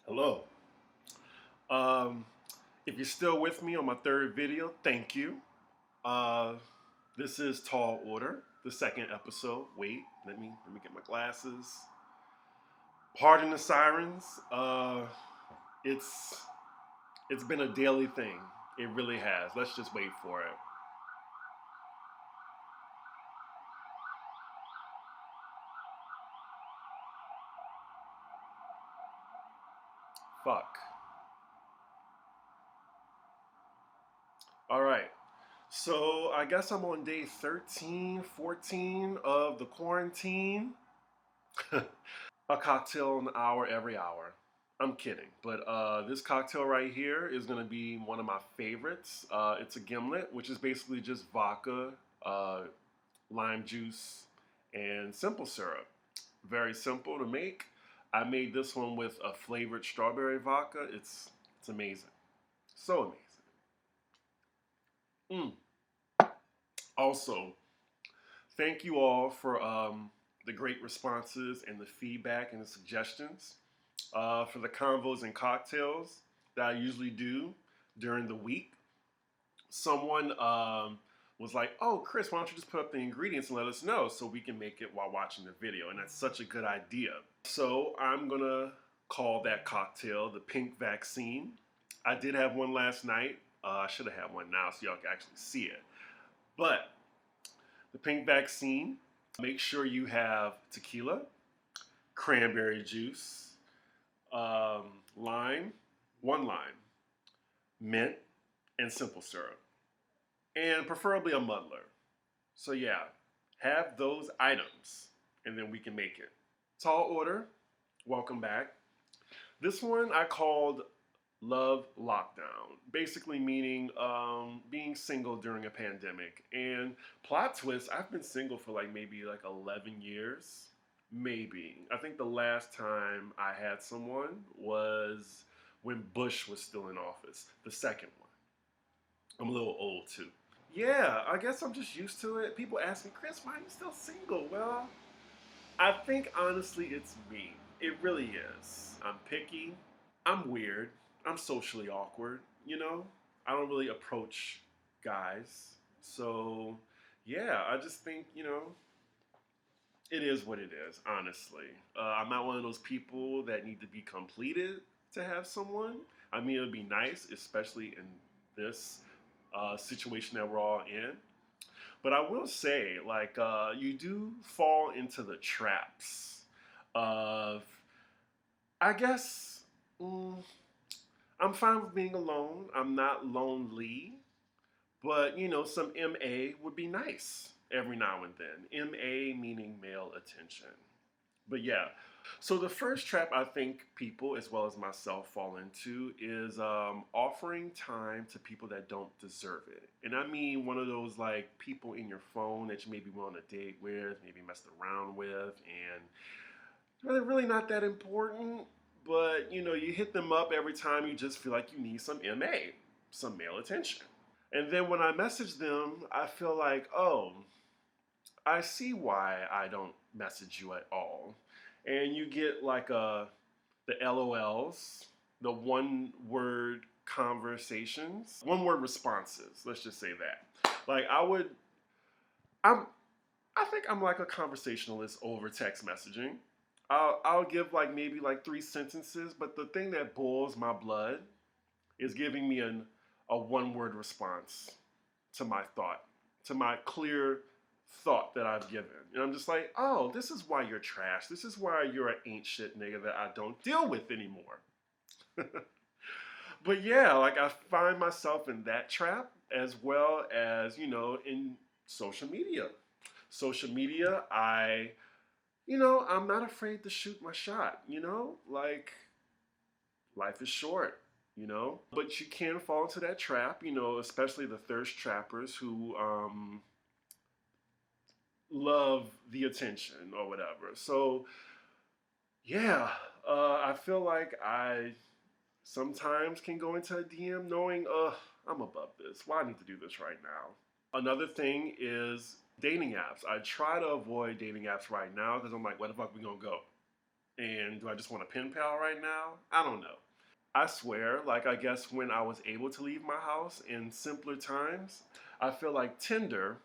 Hello. Um, if you're still with me on my third video, thank you. Uh, this is Tall Order, the second episode. Wait, let me get my glasses. Pardon the sirens. It's it's been a daily thing. It really has. Let's just wait for it. Fuck. All right. So I guess I'm on day 13, 14 of the quarantine. A cocktail an hour every hour. I'm kidding, but this cocktail right here is going to be one of my favorites. It's a gimlet, which is basically just vodka, uh, lime juice, and simple syrup. Very simple to make. I made this one with a flavored strawberry vodka. It's amazing, so amazing. Also, thank you all for the great responses and the feedback and the suggestions for the convos and cocktails that I usually do during the week. Someone was like, "Oh, Chris, why don't you just put up the ingredients and let us know so we can make it while watching the video?" And that's such a good idea. So I'm gonna call that cocktail the Pink Vaccine. I did have one last night. I should have had one now so y'all can actually see it. But the Pink Vaccine, make sure you have tequila, cranberry juice, lime, one lime, mint, and simple syrup, and preferably a muddler. So yeah, have those items, and then we can make it. Tall order, welcome back. This one I called Love Lockdown, basically meaning being single during a pandemic. And plot twist, I've been single for maybe 11 years. Maybe. I think the last time I had someone was when Bush was still in office, the second one. I'm a little old too. Yeah, I guess I'm just used to it. People ask me, Chris, why are you still single? Well, I think honestly it's me. It really is. I'm picky. I'm weird. I'm socially awkward, you know? I don't really approach guys. So, yeah, I just think, it is what it is, honestly. I'm not one of those people that need to be completed to have someone. I mean, it would be nice, especially in this situation that we're all in. But I will say, you do fall into the traps of, I guess, I'm fine with being alone. I'm not lonely. But, some MA would be nice every now and then. MA meaning male attention. But yeah. So the first trap I think people, as well as myself, fall into is offering time to people that don't deserve it. And I mean one of those people in your phone that you maybe went on a date with, maybe messed around with, and they're really not that important. But you hit them up every time you just feel like you need some MA, some male attention. And then when I message them, I feel like, oh, I see why I don't message you at all. And you get the LOLs, the one word conversations, one word responses. Let's just say that. I'm, I think I'm like a conversationalist over text messaging. I'll give maybe three sentences, but the thing that boils my blood is giving me a one word response to my thought, to my clear thought that I've given. And I'm just like, oh, this is why you're trash. This is why you're an ain't shit nigga that I don't deal with anymore. But yeah, I find myself in that trap as well as, in social media. Social media, I'm not afraid to shoot my shot, life is short, But you can fall into that trap, especially the thirst trappers who love the attention or whatever. So, yeah, I feel like I sometimes can go into a DM knowing, I'm above this. Why I need to do this right now? Another thing is dating apps. I try to avoid dating apps right now because I'm like, where the fuck we gonna go? And do I just want a pen pal right now? I don't know. I swear, like I guess when I was able to leave my house in simpler times, I feel like Tinder,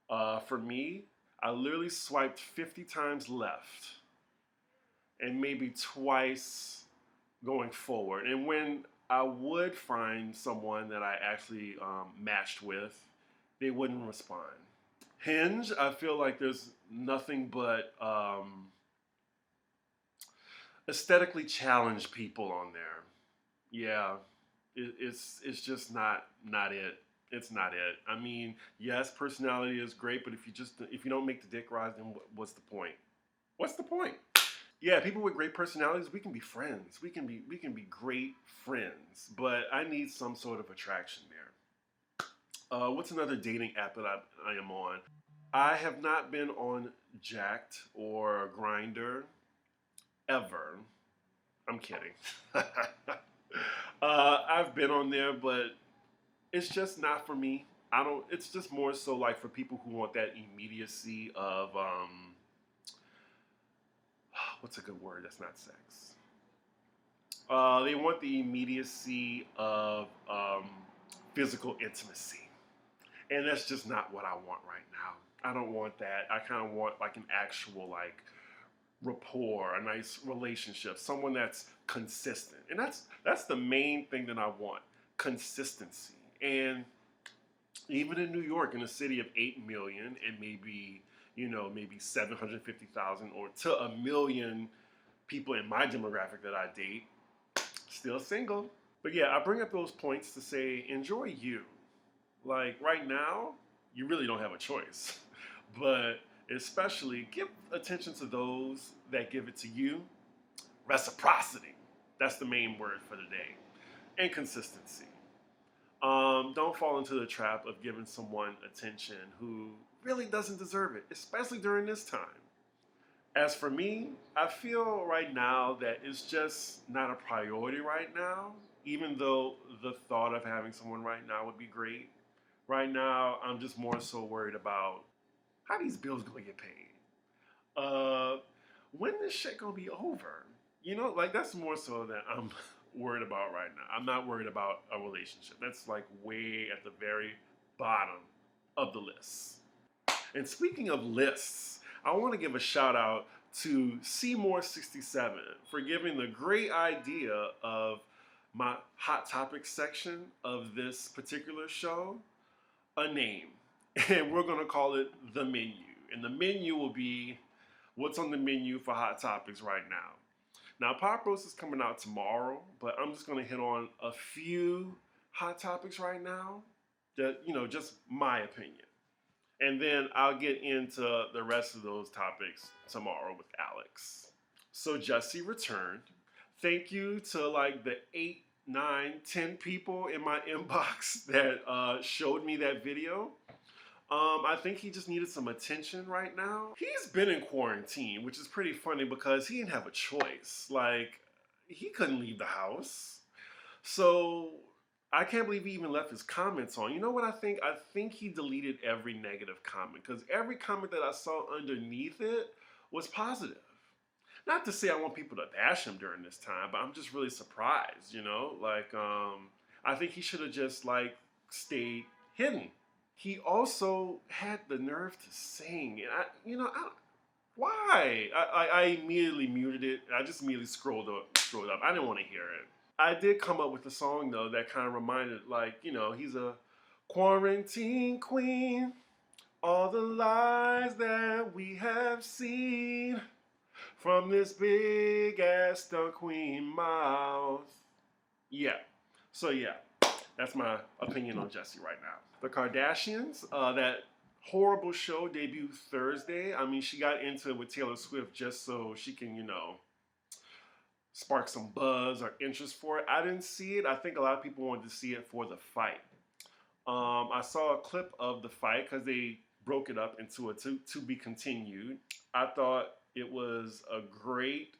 for me, I literally swiped 50 times left and maybe twice going forward. And when I would find someone that I actually matched with, they wouldn't respond. Hinge, I feel like there's nothing but aesthetically challenged people on there. Yeah, it's just not it. It's not it. I mean, yes, personality is great, but if you don't make the dick rise, then what's the point? What's the point? Yeah, people with great personalities, we can be friends. We can be great friends, but I need some sort of attraction there. What's another dating app that I am on? I have not been on Jacked or Grinder ever. I'm kidding. I've been on there, but it's just not for me. I don't. It's just more so like for people who want that immediacy of what's a good word that's not sex. They want the immediacy of physical intimacy, and that's just not what I want right now. I don't want that. I kind of want like an actual like rapport, a nice relationship, someone that's consistent, and that's the main thing that I want: consistency. And even in New York, in a city of 8 million and maybe 750,000 or to a million people in my demographic that I date, still single. But yeah, I bring up those points to say enjoy you. Like right now, you really don't have a choice, but especially give attention to those that give it to you. Reciprocity. That's the main word for the day. And consistency. Don't fall into the trap of giving someone attention who really doesn't deserve it, especially during this time. As for me, I feel right now that it's just not a priority right now, even though the thought of having someone right now would be great. Right now, I'm just more so worried about how these bills gonna get paid. Uh, when this shit gonna be over? Like that's more so that I'm worried about right now. I'm not worried about a relationship. That's like way at the very bottom of the list. And speaking of lists, I want to give a shout out to Seymour67 for giving the great idea of my Hot Topics section of this particular show a name. And we're going to call it The Menu. And the menu will be what's on the menu for Hot Topics right now. Now, Pop Roast is coming out tomorrow, but I'm just going to hit on a few hot topics right now that, just my opinion. And then I'll get into the rest of those topics tomorrow with Alex. So Jesse returned. Thank you to like the 8, 9, 10 people in my inbox that showed me that video. I think he just needed some attention right now. He's been in quarantine, which is pretty funny because he didn't have a choice. Like, he couldn't leave the house. So I can't believe he even left his comments on. You know what I think? I think he deleted every negative comment because every comment that I saw underneath it was positive. Not to say I want people to bash him during this time, but I'm just really surprised, Like, I think he should have just, like, stayed hidden. He also had the nerve to sing, and why? I immediately muted it. I just immediately scrolled up. I didn't want to hear it. I did come up with a song though that kind of reminded, like, he's a quarantine queen. All the lies that we have seen from this big ass stunt queen mouth. Yeah. So yeah, that's my opinion on Jessie right now. The Kardashians, that horrible show debuted Thursday. I mean, she got into it with Taylor Swift just so she can, spark some buzz or interest for it. I didn't see it. I think a lot of people wanted to see it for the fight. I saw a clip of the fight because they broke it up into a to be continued. I thought it was a great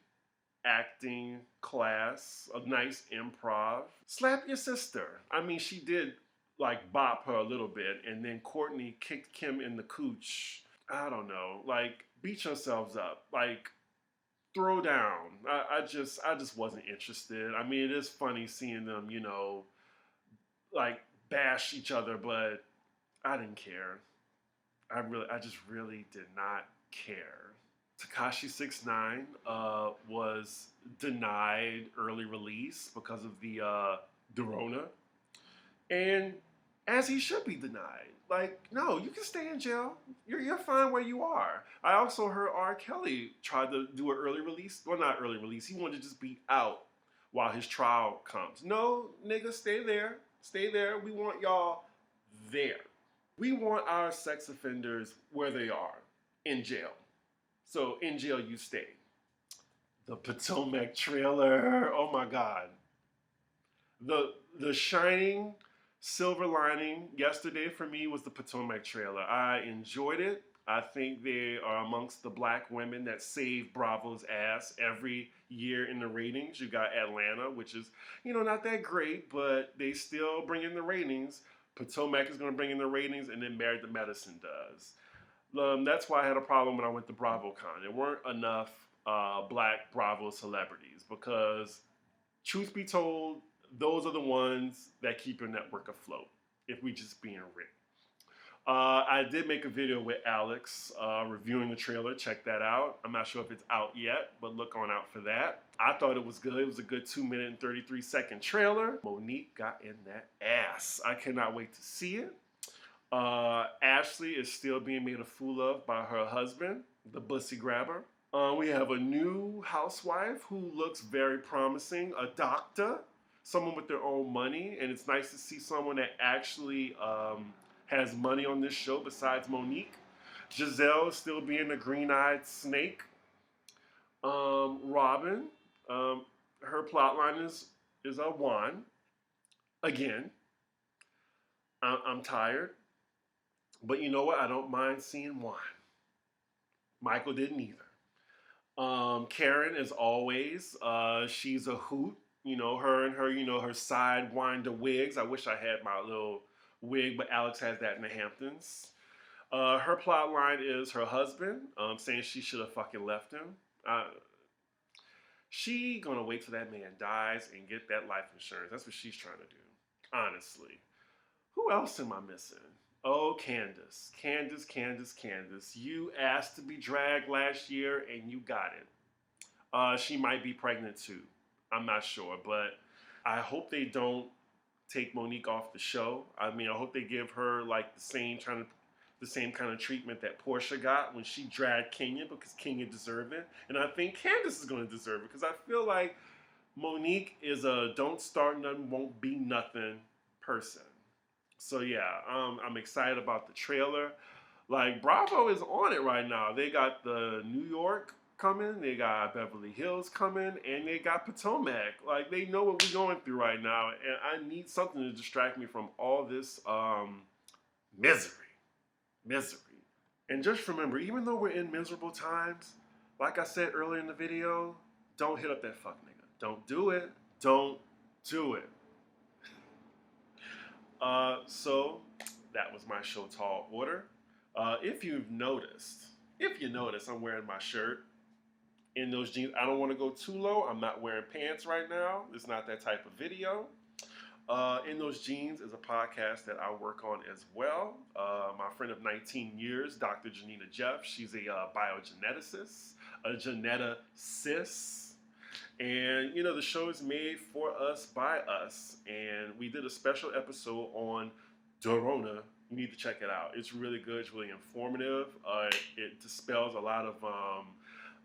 acting class, a nice improv. Slap your sister. I mean, she did like bop her a little bit, and then Courtney kicked Kim in the cooch. I don't know, like beat yourselves up. Like, throw down. I just wasn't interested. I mean, it is funny seeing them, like bash each other, but I didn't care. I just really did not care. Tekashi 69 was denied early release because of the Dorona, and as he should be denied. Like, no, you can stay in jail. You're fine where you are. I also heard R. Kelly tried to do an early release. Well, not early release. He wanted to just be out while his trial comes. No, nigga, stay there. Stay there. We want y'all there. We want our sex offenders where they are, in jail. So in jail you stay. The Potomac trailer. Oh my God. The shining silver lining yesterday for me was the Potomac trailer. I enjoyed it. I think they are amongst the black women that save Bravo's ass every year in the ratings. You got Atlanta, which is, not that great, but they still bring in the ratings. Potomac is going to bring in the ratings, and then Married to Medicine does. That's why I had a problem when I went to BravoCon. There weren't enough black Bravo celebrities because, truth be told, those are the ones that keep your network afloat, if we just being real. I did make a video with Alex reviewing the trailer. Check that out. I'm not sure if it's out yet, but look on out for that. I thought it was good. It was a good 2-minute and 33-second trailer. Monique got in that ass. I cannot wait to see it. Ashley is still being made a fool of by her husband, the bussy grabber. We have a new housewife who looks very promising, a doctor, someone with their own money, and it's nice to see someone that actually has money on this show besides Monique. Giselle is still being a green-eyed snake. Robin, her plotline is a Juan. Again, I'm tired. But you know what? I don't mind seeing Juan. Michael didn't either. Karen, as always, she's a hoot. Her and her sidewinder wigs. I wish I had my little wig, but Alex has that in the Hamptons. Her plot line is her husband saying she should have fucking left him. She gonna wait till that man dies and get that life insurance. That's what she's trying to do, honestly. Who else am I missing? Oh, Candace. Candace. You asked to be dragged last year and you got it. She might be pregnant too. I'm not sure, but I hope they don't take Monique off the show. I mean, I hope they give her like the same kind of treatment that Portia got when she dragged Kenya, because Kenya deserved it. And I think Candace is going to deserve it because I feel like Monique is a don't start nothing, won't be nothing person. So yeah, I'm excited about the trailer. Like, Bravo is on it right now. They got the New York coming, they got Beverly Hills coming, and they got Potomac. Like, they know what we're going through right now, and I need something to distract me from all this misery. And just remember, even though we're in miserable times, like I said earlier in the video, don't hit up that fuck nigga. Don't do it. Don't do it. So that was my show tall order. If you noticed, I'm wearing my shirt in those jeans. I don't want to go too low. I'm not wearing pants right now. It's not that type of video. In Those Jeans is a podcast that I work on as well. My friend of 19 years, Dr. Janina Jeff, she's a biogeneticist, a geneticist. And, the show is made for us, by us. And we did a special episode on Dorona. You need to check it out. It's really good. It's really informative. It dispels a lot of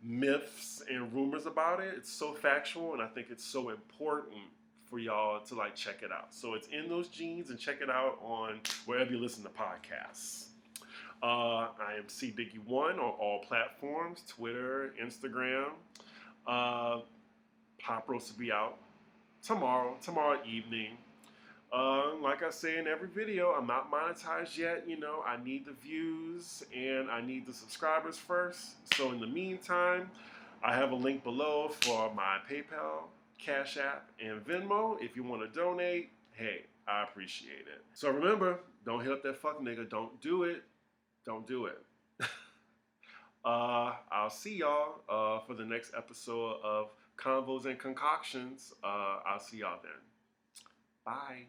myths and rumors about it. It's so factual, and I think it's so important for y'all to check it out. So it's In Those Jeans, and check it out on wherever you listen to podcasts. I am CDiggy1 on all platforms, Twitter, Instagram. Pop Roast will be out tomorrow evening. Like I say in every video, I'm not monetized yet. I need the views and I need the subscribers first. So in the meantime, I have a link below for my PayPal, Cash App, and Venmo. If you want to donate, hey, I appreciate it. So remember, don't hit up that fuck nigga. Don't do it. Don't do it. I'll see y'all for the next episode of Convos and Concoctions. I'll see y'all then. Bye.